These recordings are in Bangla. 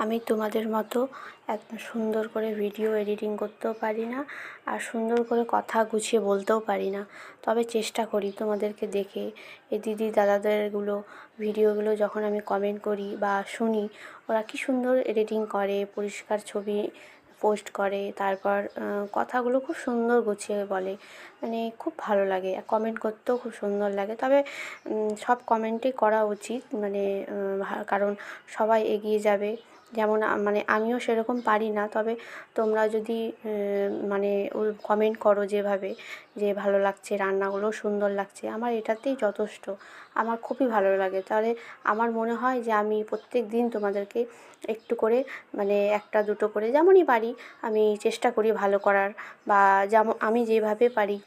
আমি তোমাদের মতো এত সুন্দর করে ভিডিও এডিটিং করতেও পারি না, আর সুন্দর করে কথা গুছিয়ে বলতেও পারি না। তবে চেষ্টা করি তোমাদেরকে দেখে এই দিদি দাদাদেরগুলো ভিডিওগুলো যখন আমি কমেন্ট করি বা শুনি, ওরা কী সুন্দর এডিটিং করে, পরিষ্কার ছবি পোস্ট করে, তারপর কথাগুলো খুব সুন্দর গুছিয়ে বলে, মানে খুব ভালো লাগে। কমেন্ট করতেও খুব সুন্দর লাগে। তবে সব কমেন্টই করা উচিত, মানে কারণ সবাই এগিয়ে যাবে। যেমন মানে আমিও সেরকম পারি না, তবে তোমরা যদি মানে কমেন্ট করো যেভাবে, যে ভালো লাগছে, রান্নাগুলো সুন্দর লাগছে, আমার এটাতেই যথেষ্ট। আমার খুবই ভালো লাগে। তাহলে আমার মনে হয় যে আমি প্রত্যেক দিন তোমাদেরকে একটু করে, মানে একটা দুটো করে যেমনই পারি আমি চেষ্টা করি ভালো করার, বা যেমন আমি যেভাবে পারি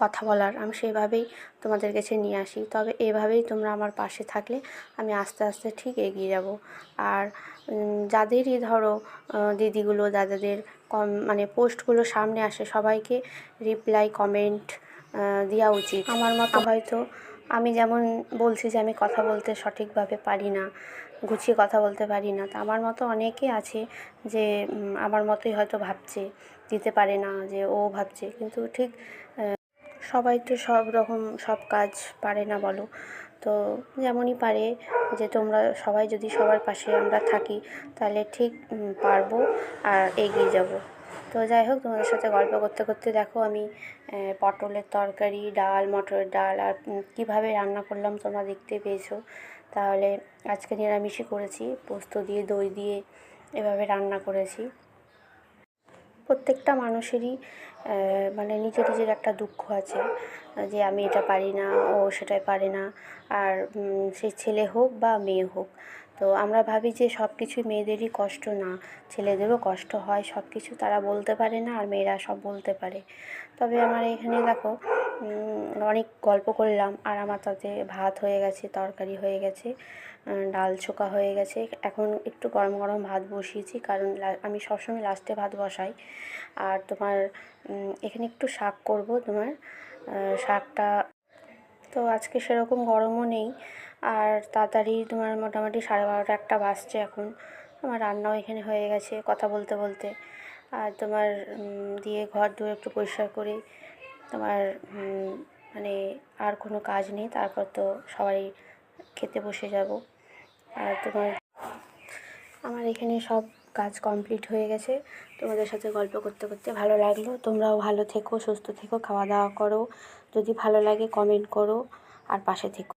কথা বলার, আমি সেভাবেই তোমাদের কাছে নিয়ে আসি। তবে এভাবেই তোমরা আমার পাশে থাকলে আমি আস্তে আস্তে ঠিক এগিয়ে যাব। আর যাদেরই ধরো দিদিগুলো দাদাদের মানে পোস্টগুলো সামনে আসে, সবাইকে রিপ্লাই কমেন্ট দেওয়া উচিত। আমার মতো হয়তো আমি যেমন বলছি যে আমি কথা বলতে সঠিকভাবে পারি না, গুছিয়ে কথা বলতে পারি না, তা আমার মতো অনেকে আছে যে আমার মতোই হয়তো ভাবছে, দিতে পারে না, যে ও ভাবছে, কিন্তু ঠিক সবাই তো সব রকম সব কাজ পারে না বলো। তো যেমনই পারে, যে তোমরা সবাই যদি সবার পাশে আমরা থাকি, তাহলে ঠিক পারবো আর এগিয়ে যাব। তো যাই হোক, তোমাদের সাথে গল্প করতে করতে দেখো আমি পটলের তরকারি, ডাল, মটরের ডাল আর কীভাবে রান্না করলাম তোমরা দেখতে পেয়েছো। তাহলে আজকে নিরামিষই করেছি, পোস্ত দিয়ে দই দিয়ে এভাবে রান্না করেছি। প্রত্যেকটা মানুষেরই মানে নিজের নিজের একটা দুঃখ আছে, যে আমি এটা পারি না, ও সেটাই পারে না। আর সে ছেলে হোক বা মেয়ে হোক, তো আমরা ভাবি যে সব কিছুই মেয়েদেরই কষ্ট, না, ছেলেদেরও কষ্ট হয়, সব কিছু তারা বলতে পারে না, আর মেয়েরা সব বলতে পারে। তবে আমার এখানে দেখো অনেক গল্প করলাম, আর আমার তাতে ভাত হয়ে গেছে, তরকারি হয়ে গেছে, ডাল চোখা হয়ে গেছে। এখন একটু গরম গরম ভাত বসিয়েছি, কারণ আমি সবসময় লাস্টে ভাত বসাই। আর তোমার এখানে একটু শাক করব, তোমার শাকটা তো আজকে সেরকম গরমও নেই, আর তাড়াতাড়ি তোমার মোটামুটি 12:30 একটা বাজছে এখন। আমার রান্নাও এখানে হয়ে গেছে কথা বলতে বলতে। আর তোমার দিয়ে ঘর দুয়ার একটু পরিষ্কার করে তোমার মানে আর কোনো কাজ নেই, তারপর তো সবাই খেতে বসে যাব। আর তোমার আমার এখানে সব কাজ কমপ্লিট হয়ে গেছে। তোমাদের সাথে গল্প করতে করতে ভালো লাগলো। তোমরাও ভালো থেকো, সুস্থ থেকো, খাওয়া দাওয়া করো, যদি ভালো লাগে কমেন্ট করো আর পাশে থেকো।